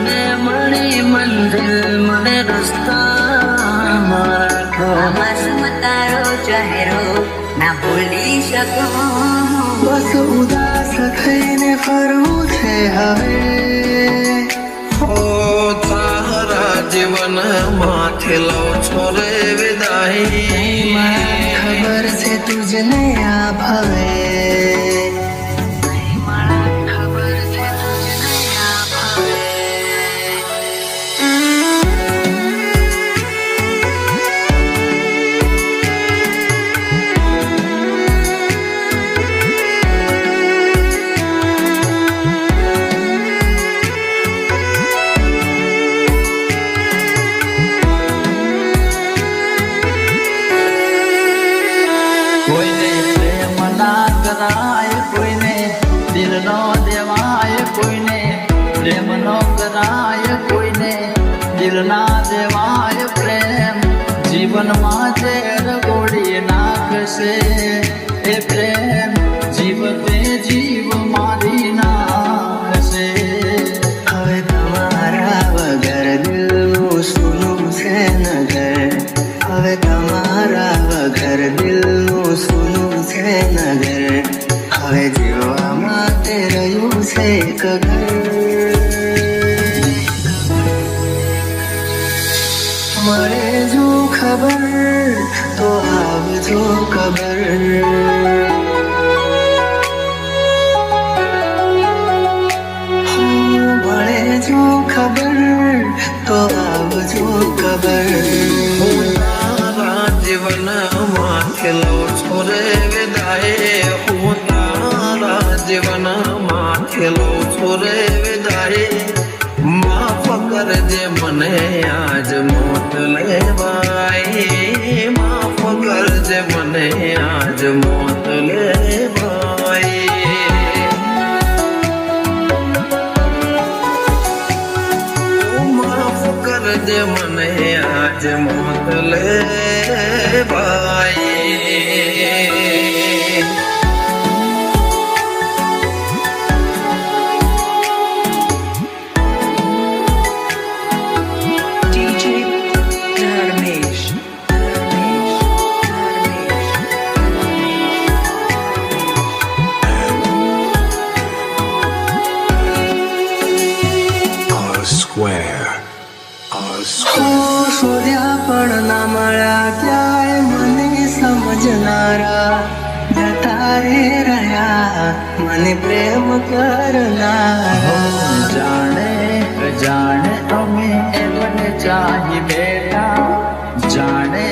મને મળી મંઝિલ મને રસ્તા મારા બસ તારો ચહેરો ના ભૂલી શકું. બસ ઉદાસ થઈને ફરવું છે હવે. ઓ તારા જીવન માથે લઉં છો રે વિદાય. ખબર છે તુજને આ ભાવે. કોઈને પ્રેમ ના કરાય, કોઈને દિલ નો દેવાય, કોઈને પ્રેમ નો કરાય, કોઈને દિલ ના દેવાય. પ્રેમ જીવનમાં ઝેર ગોળી નાખશે. એ પ્રેમ જીવતે જીવ મારી નાખશે. હવે તમારા વગર દિલનું સૂનું છે નગર. હવે તમારા વગર દિલનું સૂનું છે નગર. હવે જીવવા માટે રહ્યું છે એક ઘર. મળે જો ખબર તો આવજો ખબર. મળે જો ખબર તો આવજો ખબર. જીવન માથે લઉં છો રે વિદાય. હું તારા જીવન માથે લઉં છો રે વિદાય. માફ કરજે મને આજ મોત લેવાય. માફ કરજે મને આજ મોત લેવાય. માફ કરજે મને આજ મોત લેવાય. શોધ્યા પણ ના મળ્યા ક્યાંય મને સમજનારા. જતા રે રહ્યા મને પ્રેમ કરનારા. જાણે અજાણે અમે એમને ચાહી બેઠા. જાણે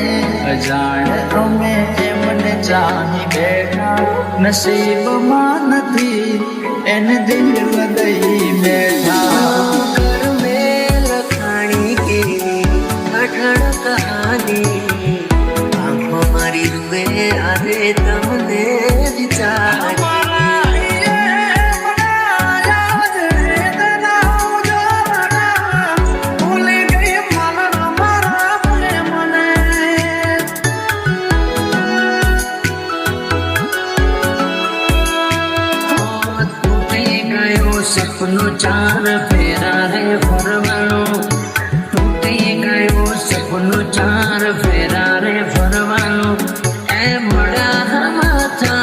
અજાણે અમે એમને ચાહી બેઠા. નસીબમાં નથી એને દિલ દઈ બેઠા. કહાની આંખો મારી રૂએ આવે તમને વિચાર. તૂટી ગયો સપનું ચાર ફેરા રે ફરવાનું. સપનું ચાર ફેરા રે ફરવાનું. એ મળ્યા માથા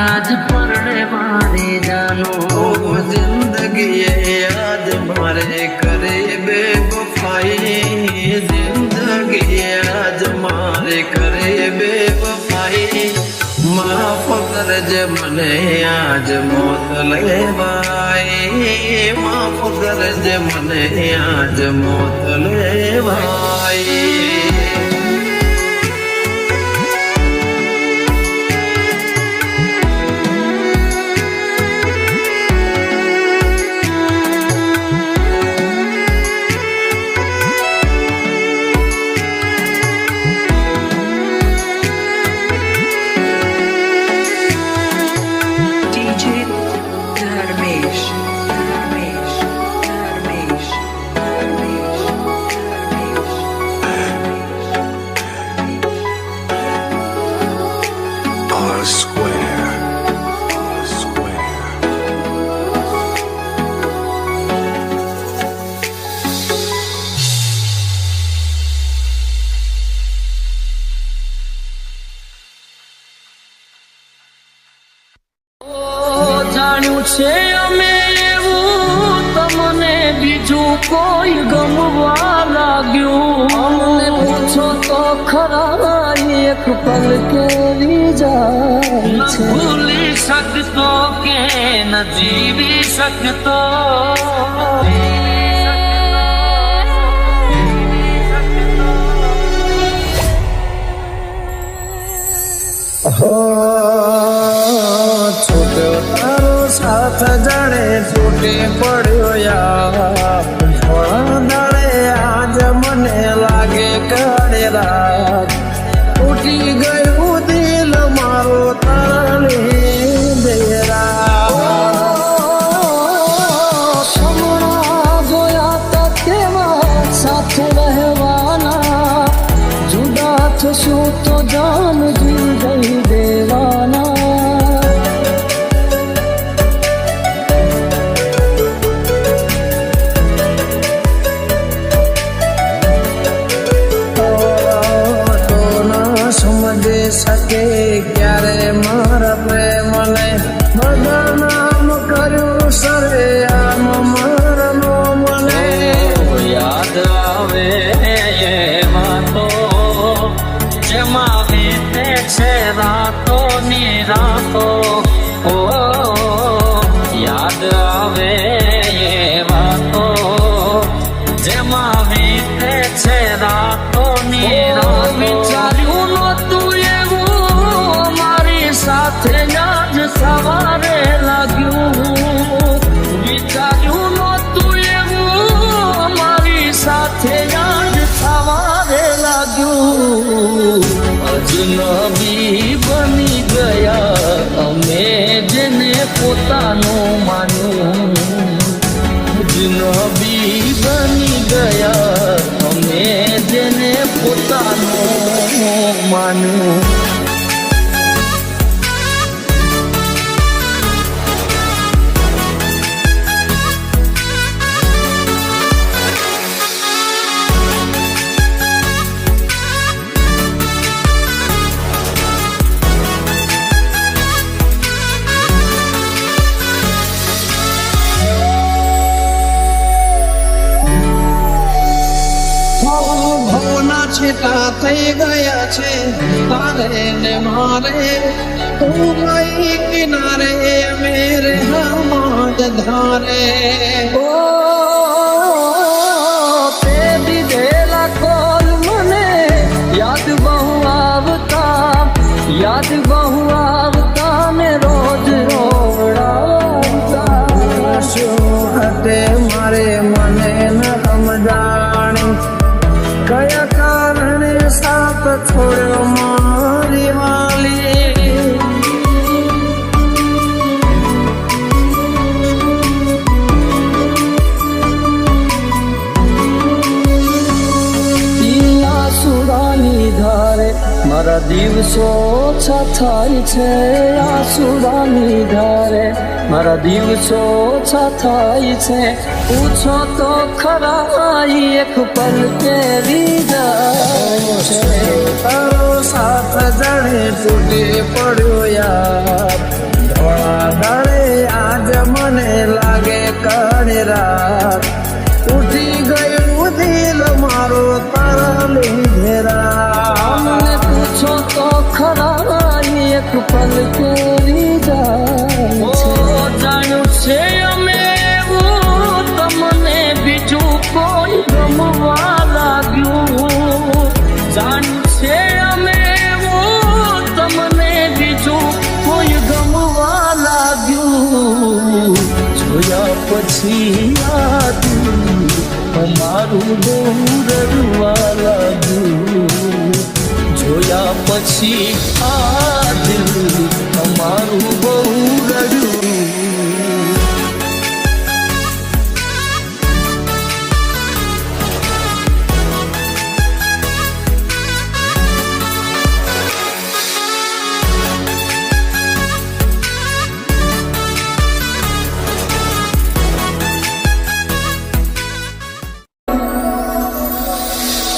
આજ પરણે મારી જાનું. જિંદગી યાદ મારે કરે બેવફાઈ. જિંદગી યાદ મારે કરે બેવફાઈ. માફ કરજે મને આજ મોત લેવાય. માફ કરજે મને આજ મોત લેવાય. છે અમે એવું તમને બીજું કોઈ ગમવા લાગ્યું અમને પૂછો તો ખરા એક પલ કેવી જાય છે ભૂલી શકતો કે ન જીવી શકતો છૂટ્યો તારો સાથ જાણે તૂટી પડ્યો યાર થોડા દાડે આજ મને લાગે કાળે રાત તૂટી ગયું દિલ મારો તારી દેરા સમણા જોયા તા તેવા સાથે રહેવાના જુદા થશું તો જાન જીવ દઈ દેવાના શકે ક્યારે મારા પ્રેમને બધા નામ કર્યું સરે આમ મારનો મને યાદ આવે એમાં તો જેમાં વીતે છે રાતો ની રાતો ઓ યાદ આવે એમાં તો જેમાં વીતે છે રાતો ની રાતો વિચાર્યું નહોતું એવું મારી સાથે આજ સવારે લાગ્યું વિચાર્યું નહોતું એવું મારી સાથે આજ સવારે લાગ્યું અજનબી બની ગયા અમે જેને પોતાનું માન્યું અજનબી બની ગયા અમે જેને પોતાનું માન્યું ભવના છેટા થઈ ગયા છે તારે ને મારે તું ગઈ કિનારે મેરે હમાજ ધારે ઓ તે દીધેલા કોલ મને યાદ બહુ આવતા ને રોજ રોવડાવતા શું હતે મારે મને ન સમજાણી કયા કારણે સાથ છોડ્યો મારી વાલી આસુરાની ધારે મારા દિવસો ઓછા થાય છે આસુરાની ધારે મારા દિવસો ઓછા થાય છે પૂછો તો ખરા એક પલ કેવી જાય છે તારો સાથ જાણે તૂટી પડ્યો યાર ધોળા દાડે આજ મને લાગે કાળી રાત તૂટી ગયું દિલ મારો તારા લીધેરા મને પૂછો તો ખરા એક પલ કેવી જાય છે જાણ્યું છે અમે એવું તમને બીજું કોઈ ગમવા લાગ્યું જાણ્યું છે અમે એવું તમને બીજું કોઈ ગમવા લાગ્યું જોયા પછી યાદ અમારું બહુ રડવા લાગ્યું જોયા પછી આ દિલ અમારું બહુ રડ્યું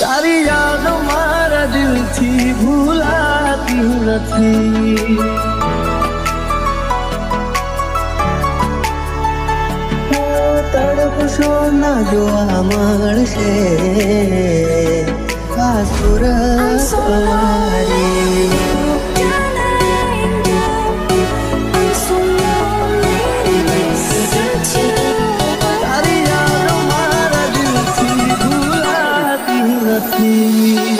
તારી યાદ મારા દિલથી ભૂલાતી નથી જોવા મળશે આ સુરત વાળી. તારી યાદ મારા દિલથી ભૂલાતી નથી.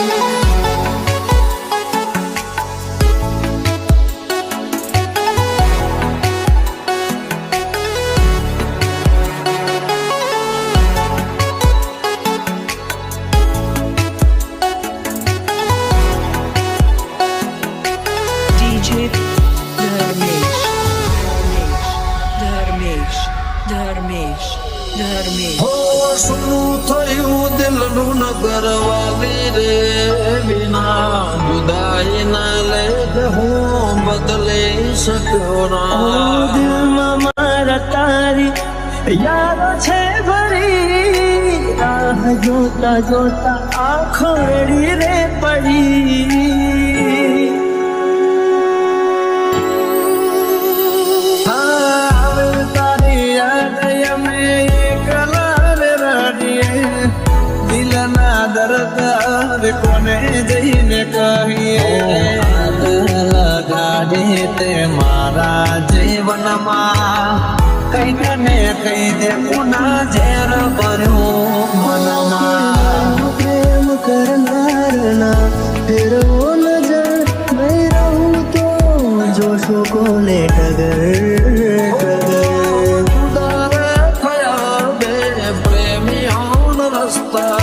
હો શું થયું દિલનું નગર વાલી રે વિના જુદાઈ ના લે હું બદલી શક્યો ના. દિલમાં મારા તારી યાદો છે ભરી, રાહ જોતા જોતા આંખો રડી રે પડી. કોને જઈને કહીએ લગાડે તે મારા જીવનમાં કઈ ને કઈ દે પુના ઝેર ભર્યું મનમાં. પ્રેમ કરનારના ફેરવો નજર નહીં રહું તો જોશો કોને ટગર ટગર. જુદા થયા બે પ્રેમીઓનો રસ્તા,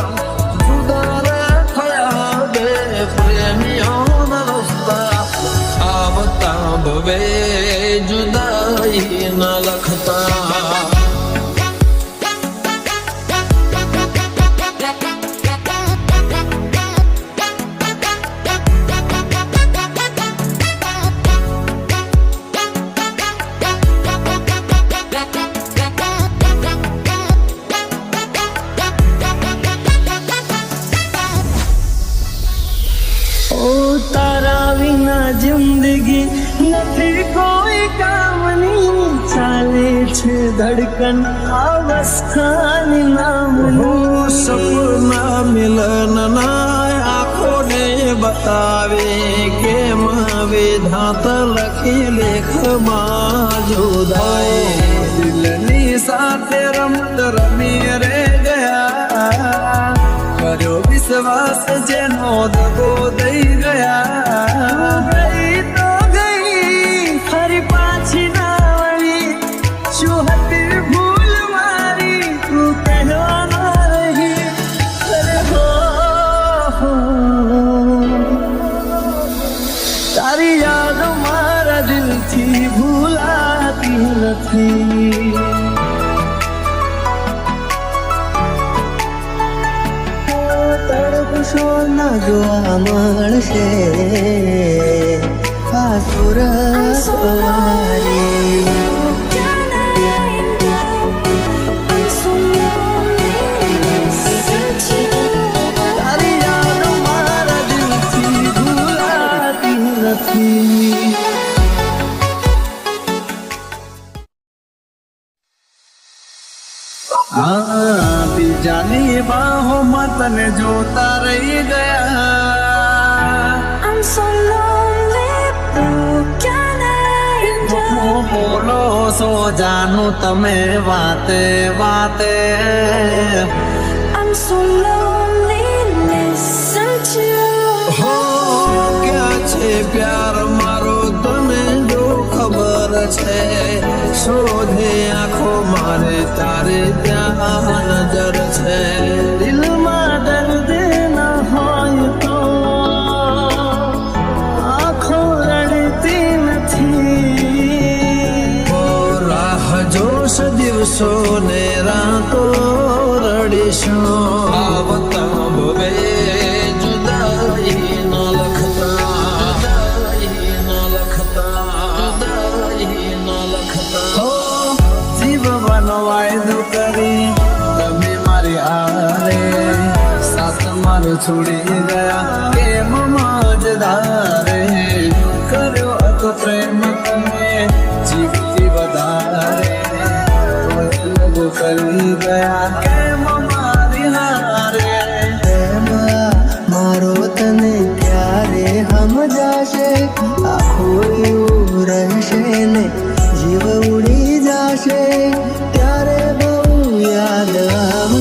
ભવે જુદાઈ ન લખતા. ઓ તારા વિના જિંદગી નથી કોઈ કામની, ચાલે છે ધડકન અવસ્થાની નામની. સપના મિલનના આંખોને બતાવે કેમ વિધાત લખી લેખમાં જુદાઈ. દિલની સાથે રમત રમી રે ગયા, કર્યો વિશ્વાસ જેનો દગો દઈ ગયા. ગઈ તો ગઈ ફરી પાછી ના વળી, શું હતી ભૂલ મારી તું કહેવા ના રહી. અરે હો તારી યાદ મારા દિલથી ભૂલાતી નથી. તડપશો ના જોવા મળશે આ સુરત વાળી. તારી યાદ મારા દિલથી ભૂલાતી નથી. બીજાની બાહોમાં તને જોતા રહી ગયા. બોલો સો જાનું તમે વાતે વાતે. હો ક્યાં છે પ્યાર મારો તને જો ખબર છે, શોધે આંખો મારે તારે ત્યાં નજર છે. દિલમાં દર્દ ના હોય તો આંખો રડતી નથી. રાહ જોશ દિવસો ને રાતો રડીશું, આવતા ભવે જુદાઈ ન લખતા. ન લખતા, ન લખતા. જીવવાનો વાયદો કરી તમે મારી આરે, સાથ મારું છોડી ગયા કેમ મજદારે. કર્યો હતો પ્રેમ તમે જીવતી વધારે, કરી ગયા કેમ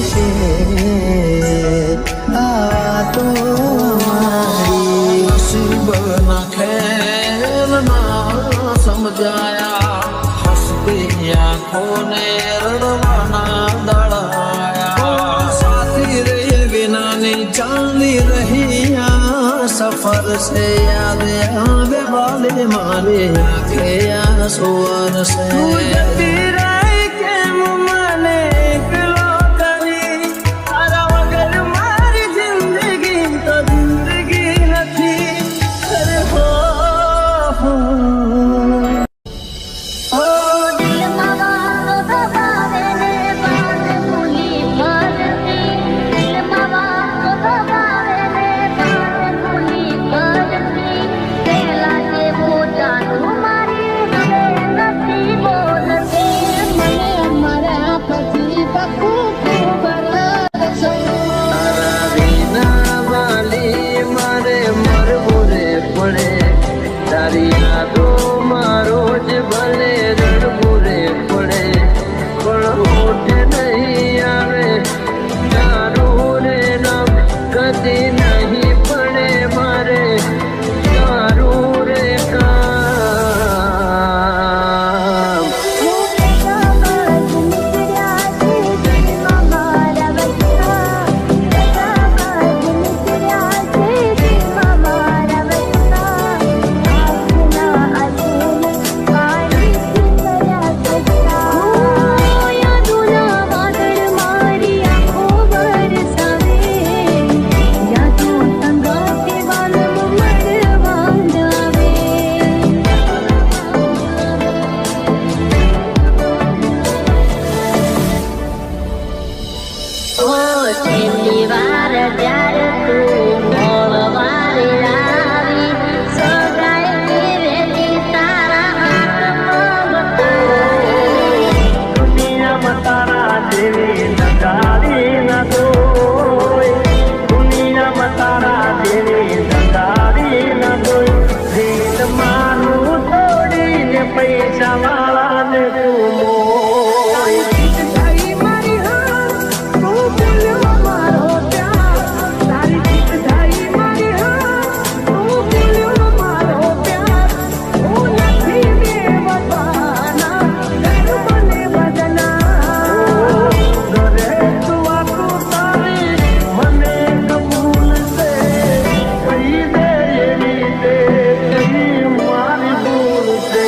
છે આ તો મારી નસીબના ખેલના સમજાયા હસતી આંખોને રડવાના દળાયા સાથી રે વિનાની ચાલી રહી આ સફર છે યાદ આવે વાલે મારે આંખે આ સુવર તું છે જતી રહી કેમ મને એકલો કરી તારા વગર મારી જિંદગી તો જિંદગી નથી અરે હો તારા વિના વાલી મારે મરવું રે પડે તારી યાદો મારો જ ભલે રડવું રે પડે પણ હોઠ નહીં આવે તારું રે નામ કદી નહીં પડે મારે તારું રે કામ છેલ્લી વાર જ્યારે તું મળવારે આવી સગાઈ વેલી તારા હાથમાં બતાવી દુનિયામાં તારા જેવી નગારી ન કોઈ દુનિયામાં તારા જેવી નગારી ન કોઈ દિલ મારું તોડીને પૈસા વાળાને તું મોય તારી મારી હા તું ભૂલ્યો મારો પ્યાર તારી જીત થઈ મારી હા તું ભૂલ્યો મારો પ્યાર હું નથી બેવફાના ઘર મને બદના ઘરે તું આતું તારી મને કબૂલ છે કહી દે એવી તે કહી મારી ભૂલ છે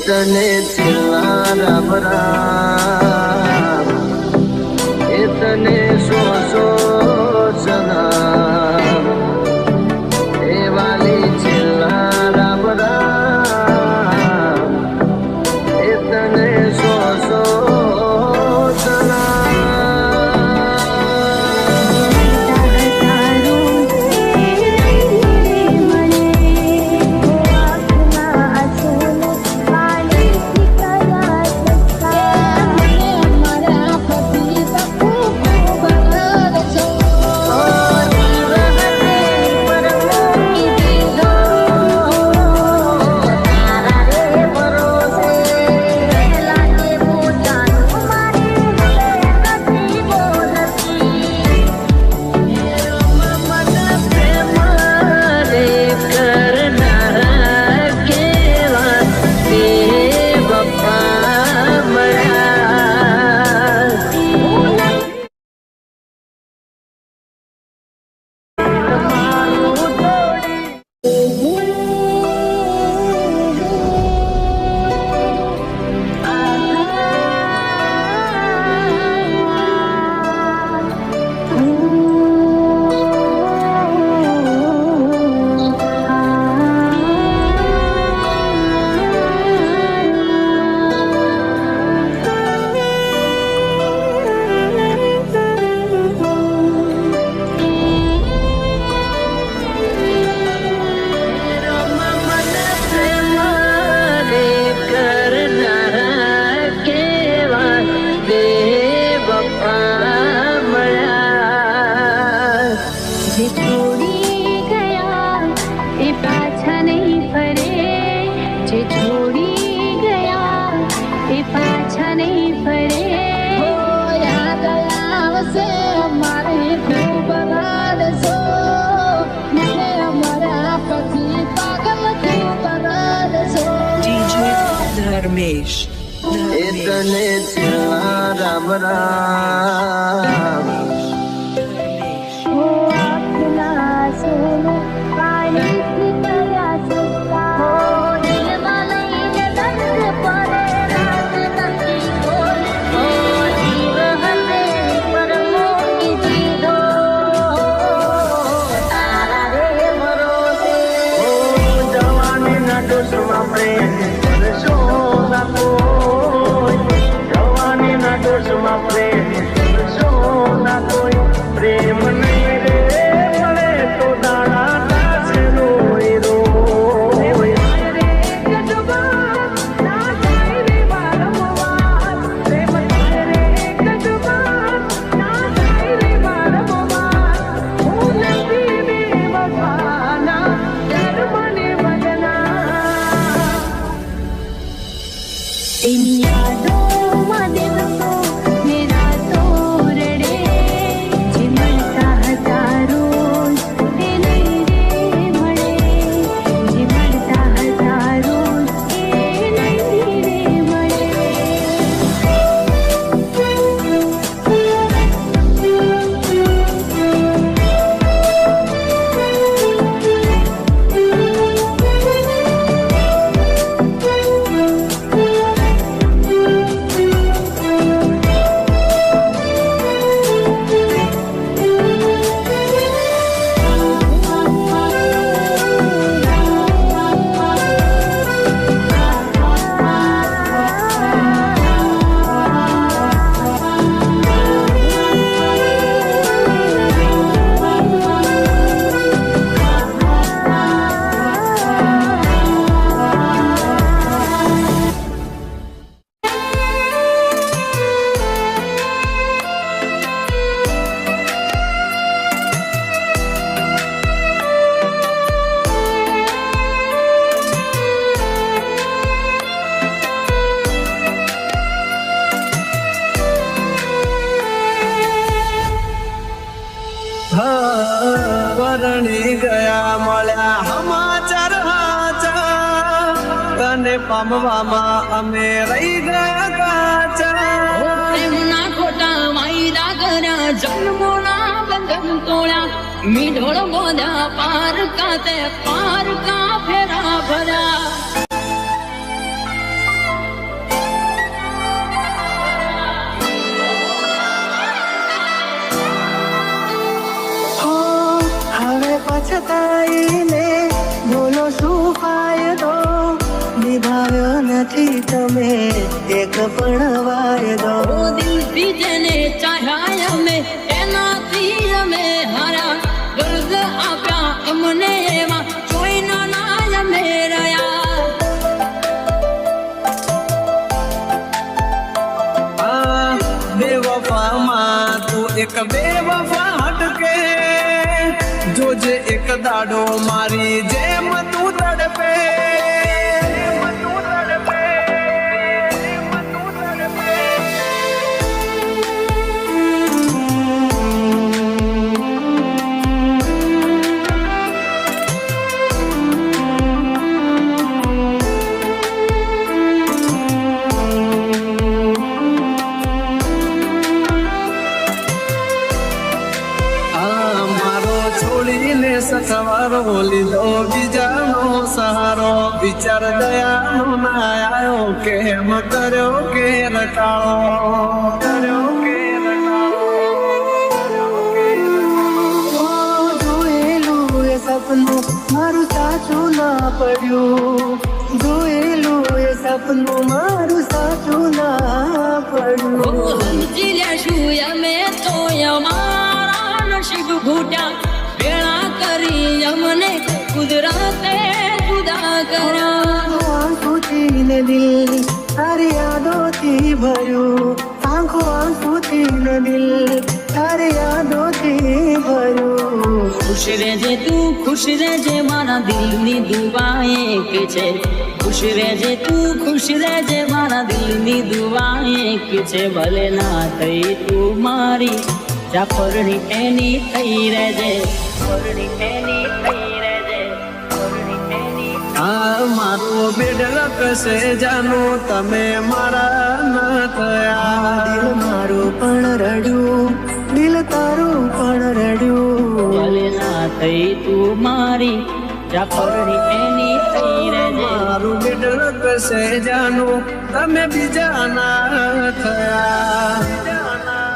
તને છેલ્લા રબરા એ તને સો સલામ એ વાલી છેલ્લા રબરા એ તને સો તારું નહીં ફરે હો યાદ આવશે મારે ખૂબ રડશો મને મર્યા પછી પાગલ ખૂબ રડશો DJ Dharmesh. એ તને છેલ્લા રામ રામ હો આપના સોનો પાણીથી કર્યા સત્તા હો દિલમાં લઈને દર્દ પડે રાત નથી બોલ હો જીવ હશે પર મૂકી દીધો તારા રે ભરોસે ઓ જવાનીના દોષમાં પ્રેમ કરશો ના કોઈ જવાનીના દોષમાં પ્રેમ કરશો ના કોઈ પ્રેમ નહીં રે મળે તો દાડા નાશે રોય રોય એની યાદોમાં દિવસો ને રાતો રડે જે મળતા હતા રોજ તે નહીં રે મળે જે મળતા હતા રોજ એ નહીં રે પરણી ગયા મળ્યા સમાચાર હાચા તને પામવામાં અમે રહી ગયા કાચા પ્રેમના ખોટા વાયદા કર્યા જન્મોના બંધન તોડ્યા મીઠોળ બોધ્યા પાર કાતે પાર કા ફેરા ભર્યા હો હવે પછતાઈને બોલો શું ફાયદો નિભાવ્યો નથી તમે એક પણ વાયદો ઓ દિલથી જેને ચાહ્યા અમે એનાથી અમે હારા દર્દ આપ્યા અમને એમાં કોઈના ના અમે રહ્યા આ બેવફામાં તું એક બેવફા હટકે જોજે એક દાડો મારી જેમ તું તડપે સથવારો લીધો બીજાનો સહારો વિચાર દયાનો ના આવ્યો કેમ કર્યો કે રટાળો જોયેલું એ સપનું મારું સાચું ના પડ્યું જોયેલું એ સપનું મારું સાચું ના પડ્યું સમજી લેશું અમે તો અમારા નસીબ ઘૂટ્યા વેળા કરી અમને કુદરતે જુદા કર્યા આંખોથી ને દિલ તારી યાદોથી ભર્યું આંખો આંખોથી तीन दिल तारी यादों थी भरू खुश રહેજે તું ખુશ રહેજે મારા દિલની દુઆ એક છે ખુશ રહેજે તું ખુશ રહેજે મારા દિલની દુઆ એક છે ભલે ના થઈ તું મારી જાફરની એની થઈ રહેજે પરણી એની થઈ રહેજે પરણી એની આ મારો બેડલક છે જાનો તમે મારા ન થયા દિલ મારું પણ રડ્યું દિલ તારું પણ રડ્યું ભલે ના થઈ તું મારી જાફરની એની થઈ રહેજે મારું બેડલક છે જાનો તમે બીજા ના થયા